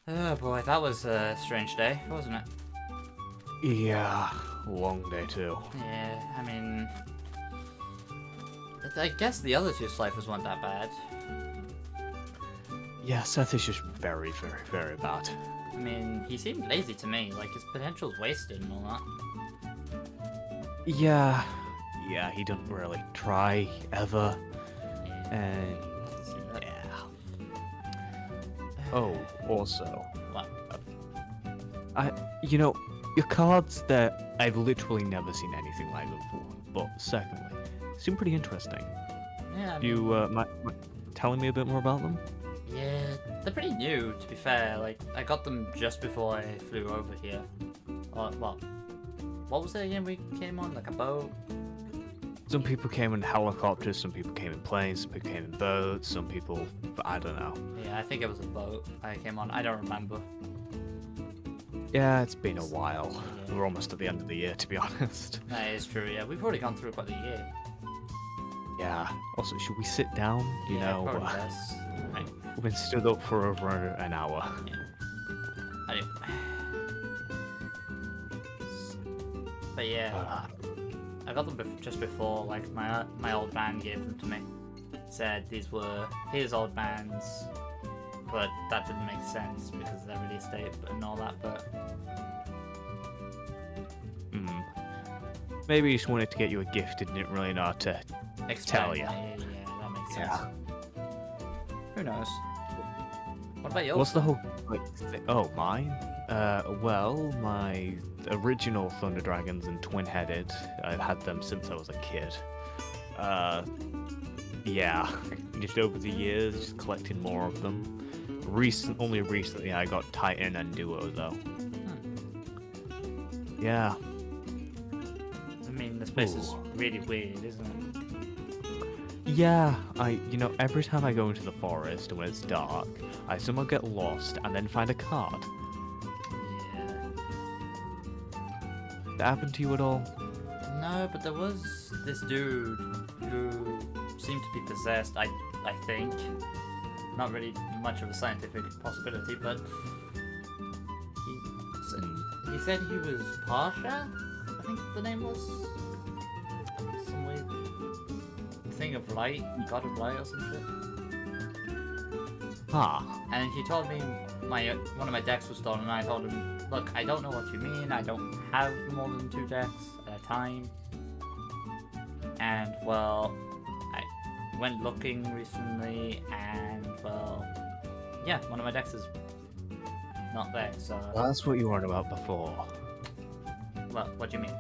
Oh boy, that was a strange day, wasn't it? Yeah, long day too. Yeah, I mean, I guess the other two ciphers weren't that bad. Yeah, Seth is just very, very, very bad. I mean, he seemed lazy to me, like his potential's wasted and all that. Yeah, yeah, he doesn't really try ever, Yeah, and I see that. yeah. Oh, also, What? I, you know, your cards that I've literally never seen anything like them before. But secondly, seem pretty interesting. Yeah, I Do you mean, mind telling me a bit more about them? yeah, they're pretty new, to be fair. Like, I got them just before I flew over here. Or, well, what was it again we came on? Like a boat? Some people came in helicopters, some people came in planes, some people came in boats, some people, I don't know. Yeah, I think it was a boat I came on. I don't remember. Yeah, it's been a while. Yeah. We're almost at the end of the year, to be honest. That is true, yeah. We've already gone through quite a year. Yeah. Also, should we sit down? You Yeah, know, probably best. Right. we've been stood up for over an hour. Yeah. I do. But yeah, I got them just before, like, my old man gave them to me. Said these were his old bands, but that didn't make sense because of their release date and all that, but Hmm. Maybe he just wanted to get you a gift and didn't really know how to tell explain. you. Yeah, that makes sense. Yeah. Who knows? What about yours? What's the whole Oh, mine? Well, my original Thunder Dragons and Twin-Headed, I've had them since I was a kid. Yeah, just over the years, just collecting more of them. Only recently I got Titan and Duo, though. Yeah. I mean, this place is Ooh. really weird, isn't it? Yeah, every time I go into the forest and when it's dark, I somehow get lost and then find a card. Yeah. That happened to you at all? No, but there was this dude who seemed to be possessed, I think. Not really much of a scientific possibility, but he said he was Pasha, I think the name was. Some weird thing of light, god of light or some shit. Ah. And he told me one of my decks was stolen, and I told him, look, I don't know what you mean, I don't have more than 2 decks at a time. And, well, I went looking recently, and, well, yeah, one of my decks is not there, so... That's what you warned about before. Well, what do you mean?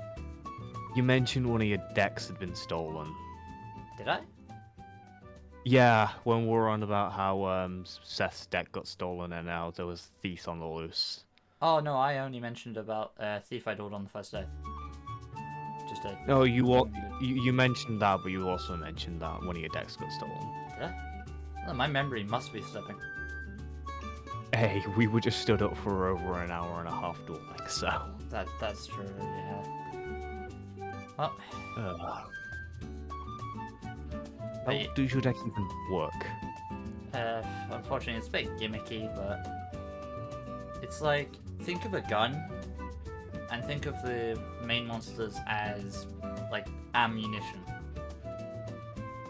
You mentioned one of your decks had been stolen. Did I? Yeah, when we were on about how Seth's deck got stolen and now there was thieves on the loose. Oh, no, I only mentioned about Thief I Dueled on the first day. Just a... No, you mentioned that, but you also mentioned that one of your decks got stolen. Did I? Well, my memory must be slipping. Hey, we were just stood up for over an hour and a half dueling, so... That's true, yeah. Well... How does your deck even work? Unfortunately, it's a bit gimmicky, but it's like, think of a gun and think of the main monsters as like ammunition.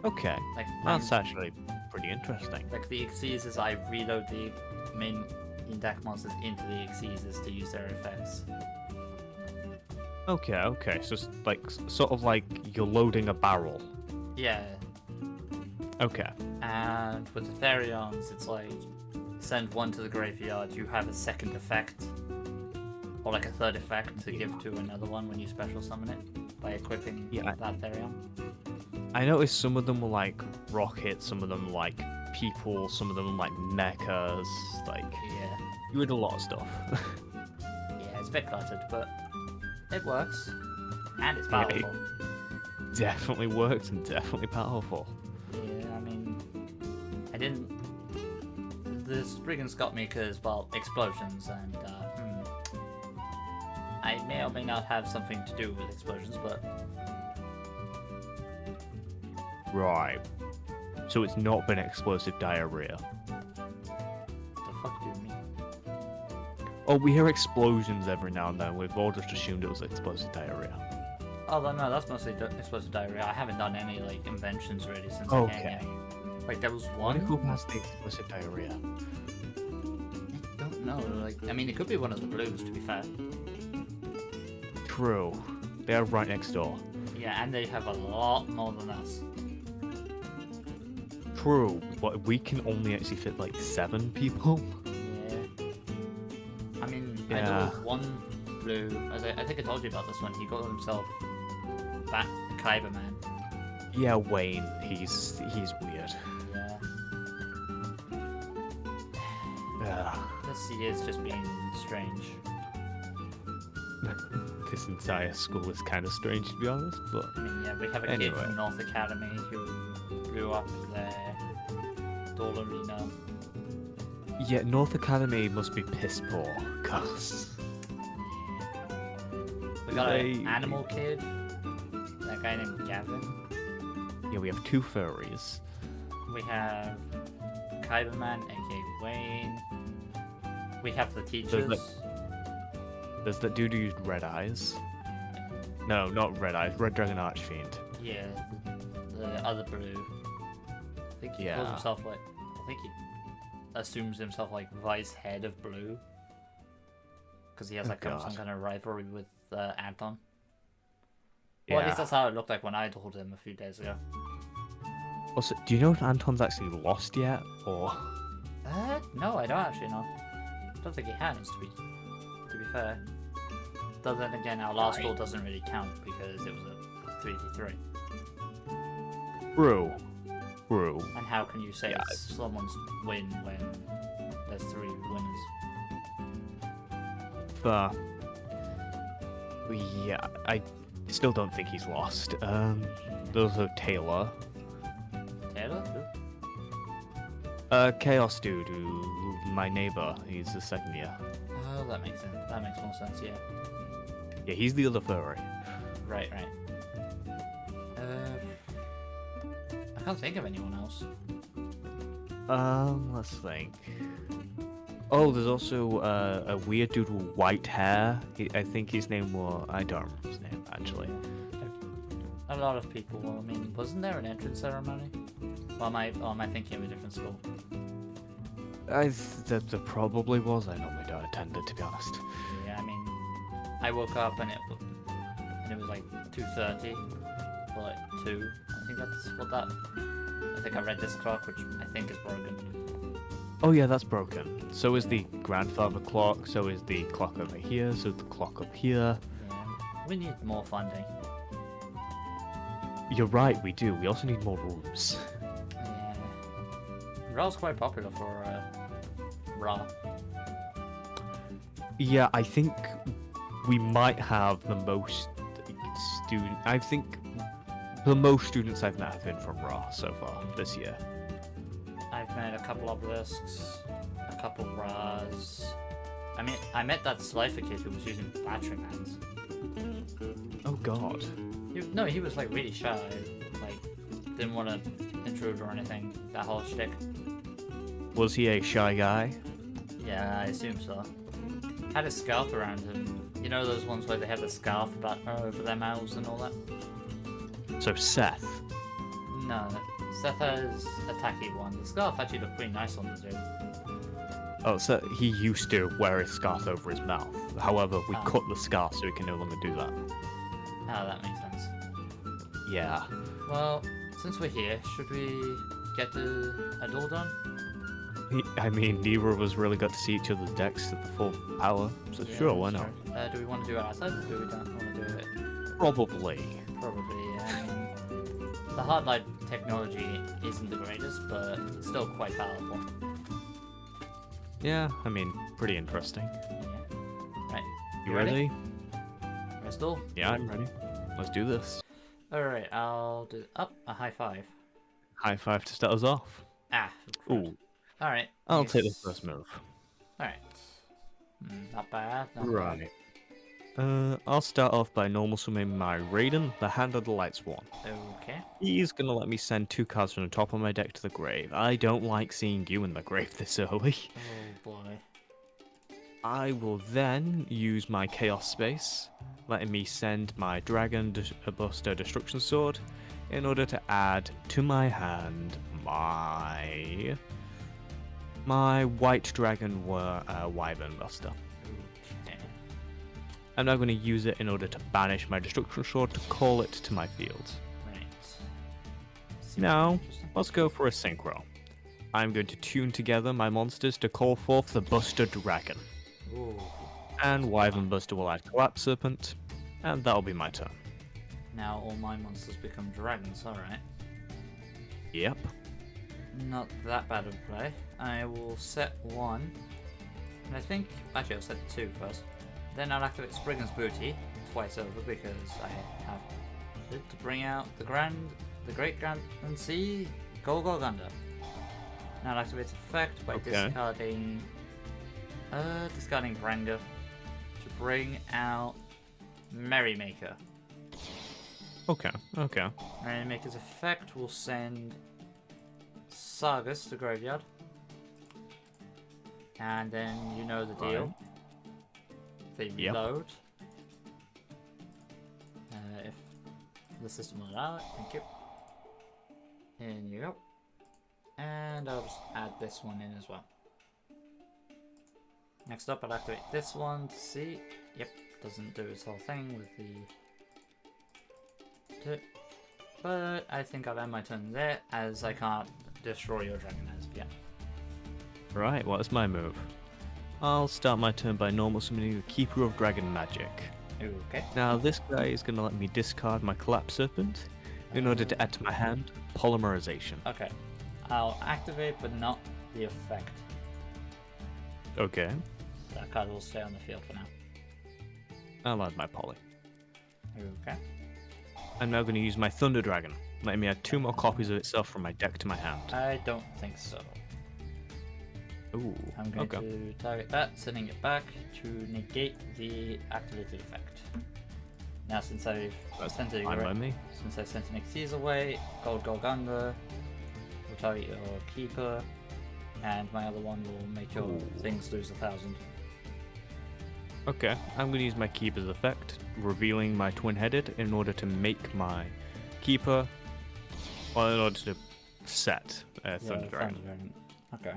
Okay, Like that's actually pretty interesting. like the Xyzes, I reload the main deck monsters into the Xyzes to use their effects. Okay, so it's like sort of like you're loading a barrel. Yeah, Okay. and with the Therions, it's like send one to the graveyard, you have a second effect, or like a third effect to give to another one when you special summon it by equipping that Therion. I noticed some of them were like rockets, some of them were like people, some of them were like mechas, like Yeah, you had a lot of stuff. yeah, it's a bit cluttered, but it works, and it's Yeah, powerful. Definitely works and definitely powerful. Yeah, I mean, I didn't. The Spriggans got me because, well, explosions, and I may or may not have something to do with explosions, but Right. So it's not been explosive diarrhea. the fuck do you mean? Oh, we hear explosions every now and then. We've all just assumed it was explosive diarrhea. Oh, no, that's mostly explosive diarrhea. I haven't done any, like, inventions really since I came Okay. yet. Like, there was one... Who has the explosive diarrhea? I don't know, like, I mean, it could be one of the blues, to be fair. True. They are right next door. Yeah, and they have a lot more than us. True, but we can only actually fit like 7 people. Yeah. I mean, I Yeah. know one blue, I think I told you about this one, he got himself that Kyberman. Yeah, Wayne, he's weird. Yeah. Yeah. This year's just been strange. This entire school is kind of strange, to be honest, but... I mean, yeah, we have a kid Anyway. from North Academy who grew up there. Duel Arena. Yeah, North Academy must be piss poor, cause... We got an animal kid. That guy named Gavin. Yeah, we have 2 furries. We have Kyberman, aka Wayne. We have the teachers. There's that dude who used red eyes. No, not red eyes, Red Dragon Archfiend. Yeah, the other blue. I think he calls himself like. I think he assumes himself like vice head of blue. Because he has like some kind of rivalry with Anton. Well, at least that's how it looked like when I told him a few days ago. Also, do you know if Anton's actually lost yet, or...? No, I don't actually know. I don't think he has, to be fair. Though then again, our last duel doesn't really count because it was a 3v3. True. True. And how can you say it's someone's win when there's 3 winners? Yeah, I still don't think he's lost. There's also Taylor. Taylor? Chaos dude, my neighbor. He's the 2nd year. Oh, that makes sense. That makes more sense, yeah. Yeah, he's the other furry. Right. I can't think of anyone else. Let's think. Oh, there's also a weird dude with white hair. I think his name was... I don't remember his name, actually. A lot of people. Well, I mean, wasn't there an entrance ceremony? Or am I thinking of a different school? There probably was. I normally don't attend it, to be honest. Yeah, I mean, I woke up and it was like 2:30, or like 2. I think that's what that. I think I read this clock, which I think is broken. Oh yeah, that's broken. So is the grandfather clock. So is the clock over here. So is the clock up here. Yeah, we need more funding. You're right, we do. We also need more rooms. Yeah, Ra's quite popular for Ra. Yeah, I think we might have the most student. I think the most students I've met have been from Ra so far this year. I've met a couple obelisks, a couple Ras. I mean, I met that Slifer kid who was using battery pans. Oh god. No, he was like really shy. Like, didn't want to intrude or anything. That whole shtick. Was he a shy guy? Yeah, I assume so. Had a scarf around him. You know those ones where they have the scarf about over their mouths and all that? So Seth. No, Seth has a tacky one. The scarf actually looked pretty nice on the dude. Oh, so he used to wear his scarf over his mouth. However, we Ah. cut the scarf so he can no longer do that. Oh, that makes sense. Yeah. Well, since we're here, should we get a duel done? I mean, neither of us really got to see each other's decks at the full power, so Yeah, sure, why that's not? true. Do we want to do it outside or do we don't want to do it? Probably. Probably, yeah. I mean, the hard light technology isn't the greatest, but it's still quite powerful. Yeah, I mean, pretty interesting. Yeah. Right. You ready? Let's duel. Yeah, I'm ready. Let's do this. Alright, I'll do up a high 5. High 5 to start us off. Ah. Ooh. Alright. I'll take the first move. Alright. Not bad. Not Right. I'll start off by normal summoning my Raiden, the Hand of the Lights one. Bad. Okay. He's gonna let me send 2 cards from the top of my deck to the grave. I don't like seeing you in the grave this early. Oh boy. I will then use my Chaos Space, letting me send my Buster Destruction Sword in order to add to my hand my White Dragon Wyvern Buster. Okay. I'm now going to use it in order to banish my Destruction Sword to call it to my field. Right. Seems Now, interesting. let's go for a synchro. I'm going to tune together my monsters to call forth the Buster Dragon. Ooh. And Wyvern Buster will add Collapse Serpent, and that'll be my turn. Now all my monsters become dragons, alright. Yep. Not that bad of a play. I will set one. And I think, actually I'll set two first. Then I'll activate Spriggan's Booty twice over because I have it to bring out the Great Grand and Sea Golgolganda. Now I'll activate effect by discarding Branger to bring out Merrymaker. Okay. Merrymaker's effect will send Sargus to graveyard. And then you know the deal. They reload. If the system will allow it, thank you. In you go. And I'll just add this one in as well. Next up, I'll activate this one to see. Yep, doesn't do its whole thing with the... But I think I'll end my turn there, as I can't destroy your dragon as of yet. Right, what's my move? I'll start my turn by normal summoning the Keeper of Dragon Magic. Okay. Now this guy is going to let me discard my Collapse Serpent in order to add to my hand Polymerization. Okay. I'll activate, but not the effect. Okay. That card will stay on the field for now. I'll add my Poly. Okay. I'm now going to use my Thunder Dragon, letting me add 2 more copies of itself from my deck to my hand. I don't think so. Ooh, I'm going to target that, sending it back to negate the activated effect. Now, since I've sent it since I sent an Xyz away, Golgolganda will target your keeper, and my other one will make your things lose 1,000. Okay, I'm going to use my Keeper's effect, revealing my Twin-Headed in order to make my Keeper, well, in order to set Thunder Dragon. Okay.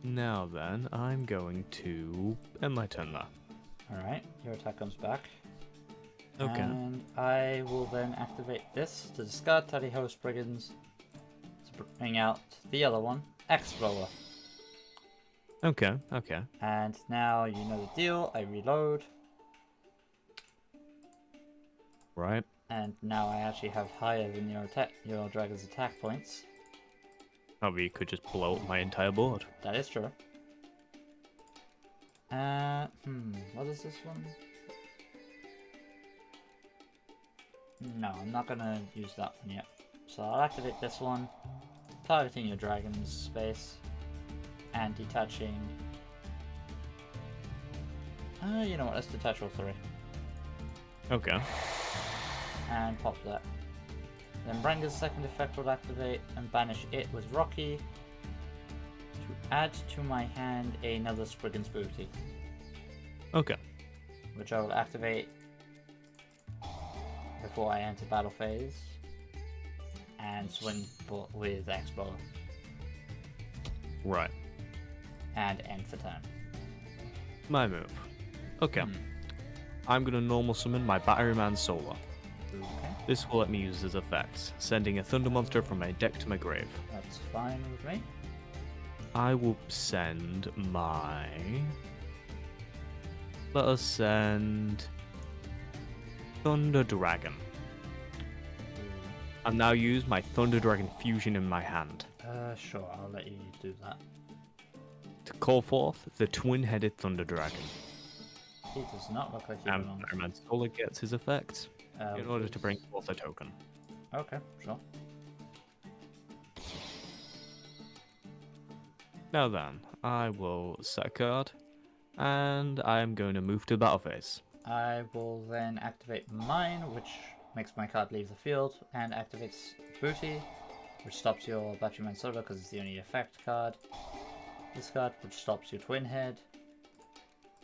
Now then, I'm going to end my turn there. Alright, your attack comes back. Okay. And I will then activate this to discard Tally-Ho Spriggans to bring out the other one, X-Blower. Okay. And now you know the deal, I reload. Right. And now I actually have higher than your dragon's attack points. Probably you could just blow up my entire board. That is true. What is this one? No, I'm not gonna use that one yet. So I'll activate this one, targeting your dragon's space, and detaching... you know what, let's detach all 3. Okay. And pop that. Then Branga's second effect will activate and banish it with Rocky to add to my hand another Spriggan's Booty. Okay. Which I will activate before I enter battle phase and swing with X-Blower. Right. And end for turn. My move. Okay. I'm going to normal summon my Batteryman Solar. Okay. This will let me use his effects, sending a Thunder Monster from my deck to my grave. That's fine with me. I will send my... Let us send... Thunder Dragon. I'll now use my Thunder Dragon Fusion in my hand. Sure, I'll let you do that. To call forth the Twin-Headed Thunder Dragon. He does not look like he And belongs. Batteryman Solar gets his effects in order to bring forth a token. Okay, sure. Now then, I will set a card, and I'm going to move to the battle phase. I will then activate mine, which makes my card leave the field, and activates Booty, which stops your Batteryman Solar because it's the only effect card. This card, which stops your Twin Head,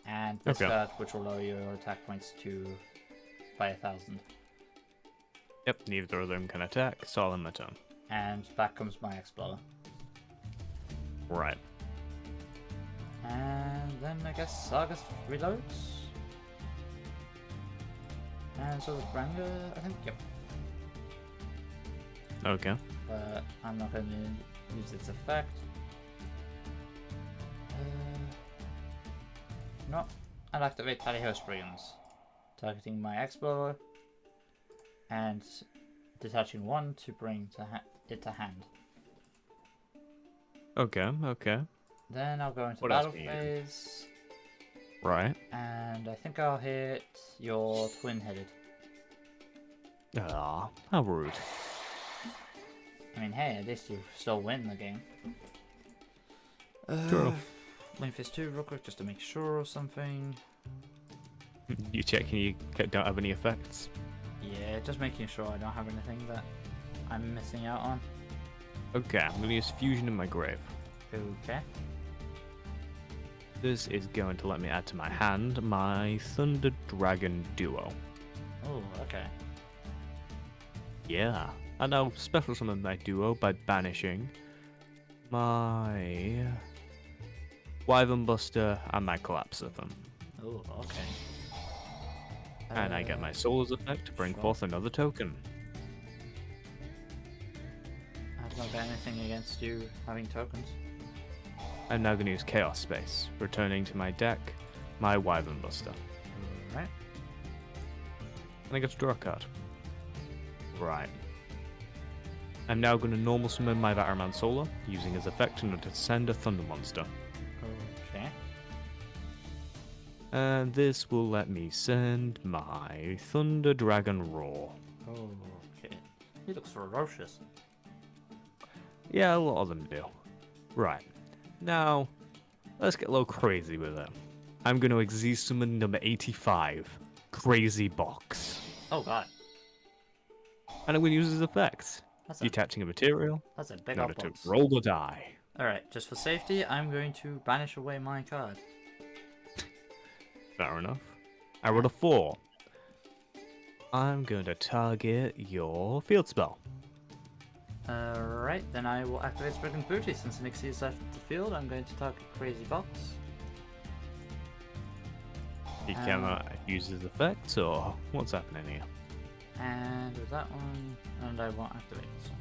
And this Okay. card, which will lower your attack points by 1,000. Yep, neither of them can attack, so I'll end my turn. And back comes my Explorer. Right. And then I guess Sagas reloads. And so does Branga, I think. Yep. Okay. But I'm not going to use its effect. No. I'll activate Tally-Ho Springs, targeting my Explorer and detaching one to bring it to hand. Okay, okay. Then I'll go into What else battle do you phase, Right. and I think I'll hit your twin-headed. Ah, how rude. I mean, hey, at least you still win the game. True. Main phase 2 real quick just to make sure or something. You checking you don't have any effects? Yeah, just making sure I don't have anything that I'm missing out on. Okay, I'm going to use Fusion in my grave. Okay. This is going to let me add to my hand my Thunder Dragon Duo. Oh, okay. Yeah. And I'll special summon my duo by banishing my Wyvern Buster and my Collapsithon. Oh, okay. And I get my Soul's effect to bring sure. forth another token. I've not got anything against you having tokens. I'm now going to use Chaos Space, returning to my deck my Wyvern Buster. Alright. And I get to draw a card. Right. I'm now going to normal summon my Vatterman Solar, using his effect in order to send a Thunder Monster. Okay. And this will let me send my Thunder Dragon Roar. Okay. He looks ferocious. Yeah, a lot of them do. Right. Now, let's get a little crazy with it. I'm going to Exceed Summon number 85, Crazy Box. Oh god. And I'm going to use his effects. That's a, Detaching a material that's a big in old order to box. roll the die. Alright, just for safety, I'm going to banish away my card. Fair enough. I rolled a 4. I'm going to target your field spell. Alright, then I will activate Spriggan's Booty. Since Nixie is left the field, I'm going to target Crazy Box. He cannot use his effects, or what's happening here? And with that one, and I won't activate this one.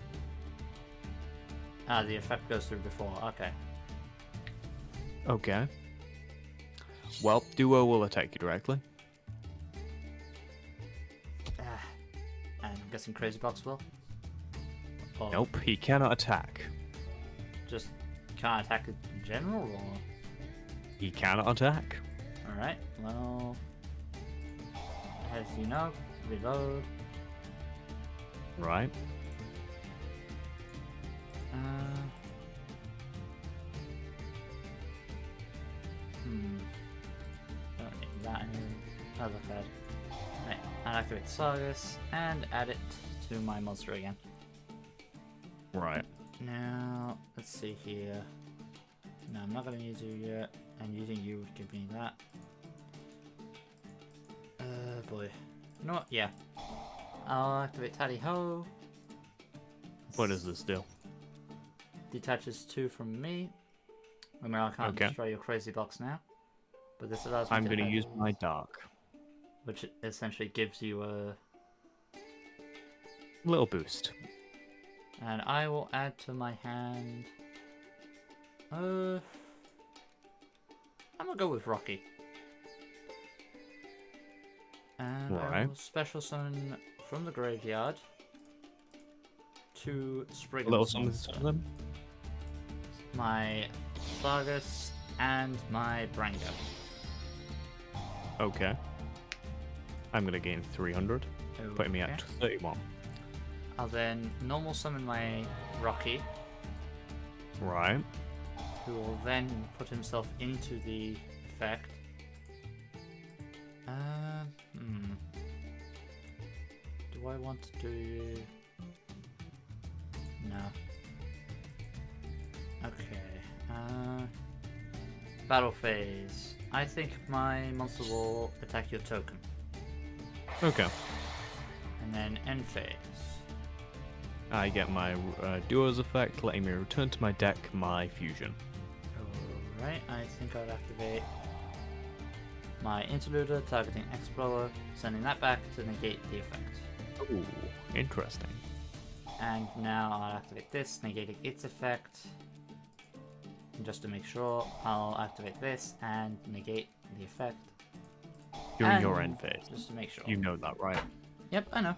Ah, the effect goes through before, okay. Okay. Well, Duo will attack you directly. And I'm guessing Crazy Box will? Or Nope, he cannot attack. just can't attack it in general, or? He cannot attack. Alright, well... As you know, reload. Right. Don't need that anymore. Other card. Right, I'll activate Sagas and add it to my monster again. Right. Now, let's see here. No, I'm not going to use you yet, and using you would give me that. Boy. You know what? Yeah. I'll activate Tally-Ho. What does this do? Detaches 2 from me. Remember, I can't Okay. destroy your Crazy Box now. But this allows me I'm to going to add- use my Dark. which essentially gives you a... Little boost. And I will add to my hand... I'm gonna go with Rocky. And I Right. will special summon from the graveyard to Spriggan's A little something monster. to them. My Sargus and my Branga. Okay. I'm going to gain 300, putting me at 31. I'll then normal summon my Rocky, Right. who will then put himself into the effect. Do I want to do... No. Okay. battle phase. I think my monster will attack your token. Okay. And then end phase. I get my duel's effect, letting me return to my deck my fusion. Alright, I think I'll activate my interluder targeting Explorer, sending that back to negate the effect. Ooh, interesting. And now I'll activate this, negating its effect. And just to make sure, I'll activate this and negate the effect. During And your end phase. Just to make sure. You know that, right? Yep, I know.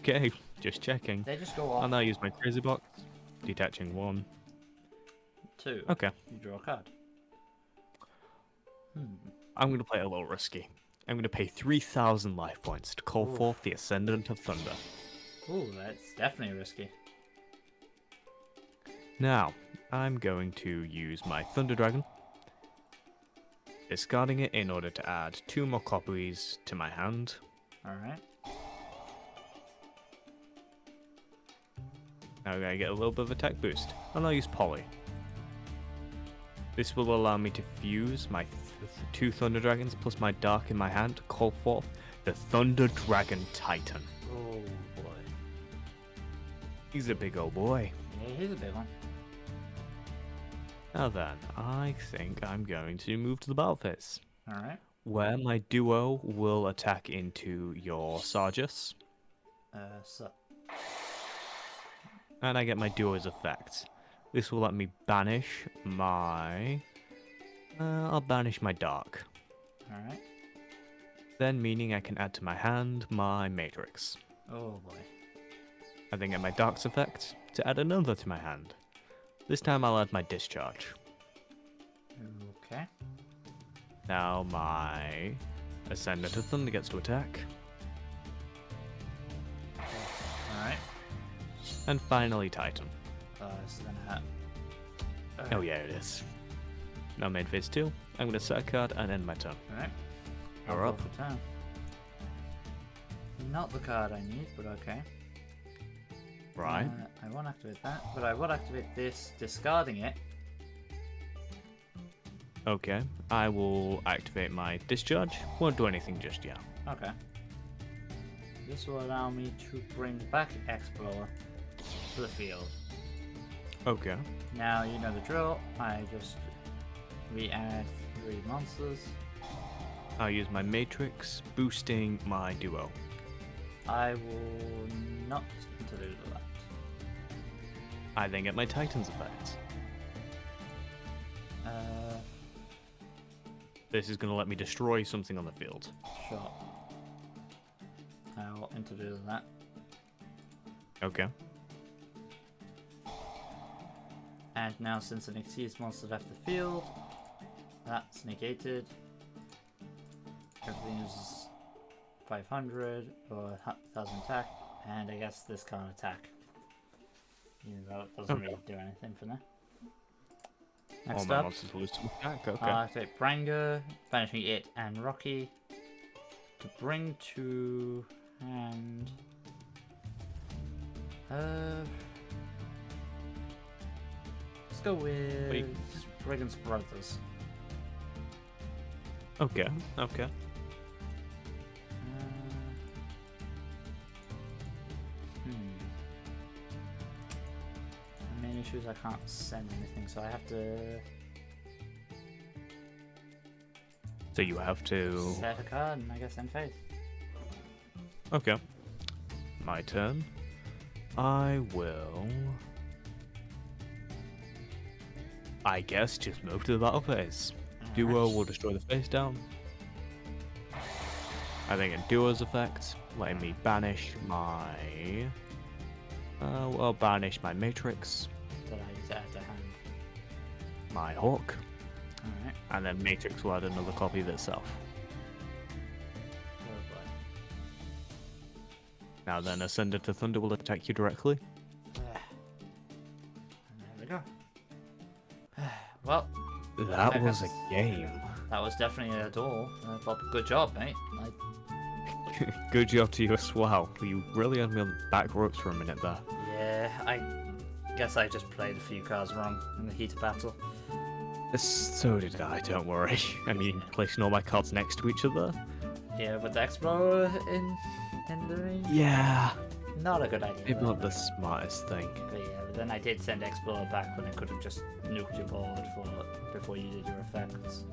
Okay, just checking. They just go off. I'll now use my crazy box, detaching 1. 2. Okay. You draw a card. I'm going to play it a little risky. I'm going to pay 3,000 life points to call Oof. forth the Ascendant of Thunder. Ooh, that's definitely risky. Now, I'm going to use my Thunder Dragon, discarding it in order to add 2 more copies to my hand. Alright. Now I get a little bit of attack boost, and I'll use Poly. This will allow me to fuse my 2 Thunder Dragons plus my Dark in my hand to call forth the Thunder Dragon Titan. Oh boy. He's a big old boy. Yeah, he's a big one. Now then, I think I'm going to move to the battle phase, Alright. where my duo will attack into your Sargus, So. and I get my duo's effect. This will let me banish my... I'll banish my Dark. Alright. Then meaning I can add to my hand my Matrix. Oh boy. I then get my Dark's effect to add another to my hand. This time I'll add my Discharge. Okay. Now my Ascendant of Thunder gets to attack. Alright. And finally Titan. This is gonna hurt. Oh yeah, it is. Now main phase 2, I'm going to set a card and end my turn. Alright. You're up. For turn. Not the card I need, but okay. Right. I won't activate that, but I will activate this, discarding it. Okay. I will activate my Discharge. Won't do anything just yet. Okay. This will allow me to bring back Explorer to the field. Okay. Now you know the drill. I just re-add 3 monsters. I'll use my Matrix, boosting my duo. I will not interlude that. I then get my Titan's effect. This is going to let me destroy something on the field. Sure. I will interlude that. Okay. And now since an exceeds monster left the field, that's negated. Everything is 500 or 1,000 attack, and I guess this can't attack. Even though it doesn't really do anything for now. All Next my up, monsters lose to attack. Okay. I'll activate Branger, banishing it and Rocky to bring to hand. Let's go with Wait. Brigand's Brothers. Okay. Okay. The main issue is I can't send anything, so I have to So you have to... set a card and I guess end phase. Okay. My turn. I will... I guess just move to the battle phase. Duo will destroy the face down. I think in Duo's effect, letting me banish my... well, banish my Matrix, That I use that to hand. my Hawk, Alright. and then Matrix will add another copy of itself. Oh boy. Now then, Ascendant to Thunder will attack you directly. And there we go. Well, That was a game. that was definitely a duel. Well, good job, mate. Good job to you as well. You really had me on the back ropes for a minute there. Yeah, I guess I just played a few cards wrong in the heat of battle. So did I, don't worry. I mean, placing all my cards next to each other? Yeah, with the Explorer in the range? Yeah. Not a good idea. Maybe though. not the smartest thing. But yeah, but then I did send Explorer back when it could have just nuked your board before you did your effects.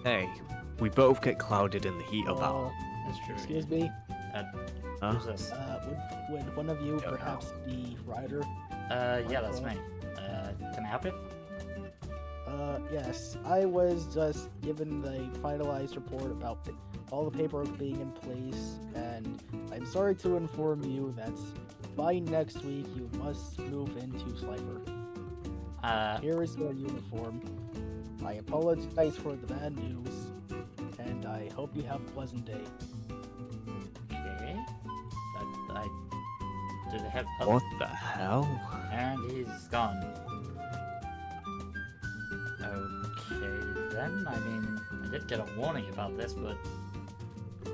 Hey, we both get clouded in the heat of battle. That's true. Excuse me. Huh? Who's this? Would one of you Yeah. perhaps be Ryder? Yeah, that's me. Can I help you? Yes. I was just given the finalized report about all the paperwork being in place, and I'm sorry to inform you that by next week you must move into Slifer. Here is your uniform. I apologize for the bad news, and I hope you have a pleasant day. Okay. Do they have help? What the hell? And he's gone. Okay, then. I mean, I did get a warning about this, but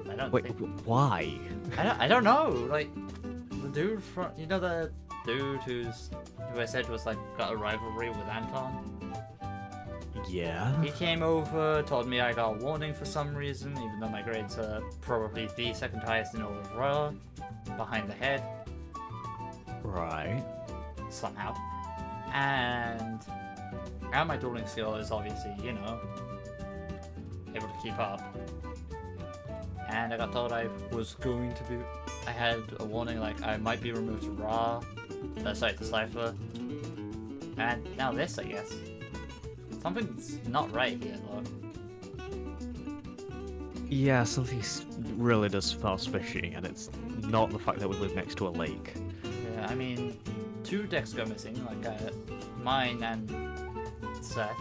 I don't Wait, think. why? I don't know. Like the dude from the dude who I said was like got a rivalry with Anton. Yeah? He came over, told me I got a warning for some reason, even though my grades are probably the second highest in overall, behind the head. Right. Somehow. And my dueling skill is obviously, able to keep up. And I got told I had a warning like I might be removed to Raw, to Cypher. And now this, I guess. Something's not right here, though. Yeah, something really does smell fishy, and it's not the fact that we live next to a lake. Yeah, I mean, 2 decks go missing, like mine and Seth.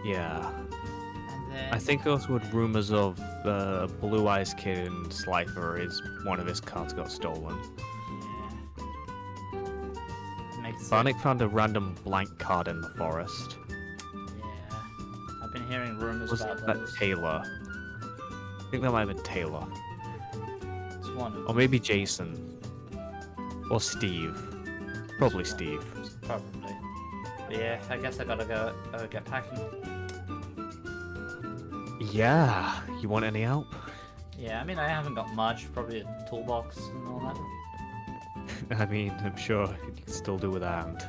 Yeah. And then I think also with rumors of Blue Eyes Kid and Slifer is one of his cards got stolen. Yeah. Makes sense. Bionic found a random blank card in the forest. Yeah. I've been hearing rumors Was about that those. Taylor? I think that might have been Taylor. It's one of Or maybe Jason. Or Steve. Probably Steve. Probably. But yeah, I guess I gotta go get packing. Yeah. You want any help? Yeah, I mean, I haven't got much. Probably a toolbox and all that. I mean, I'm sure you can still do with a hand.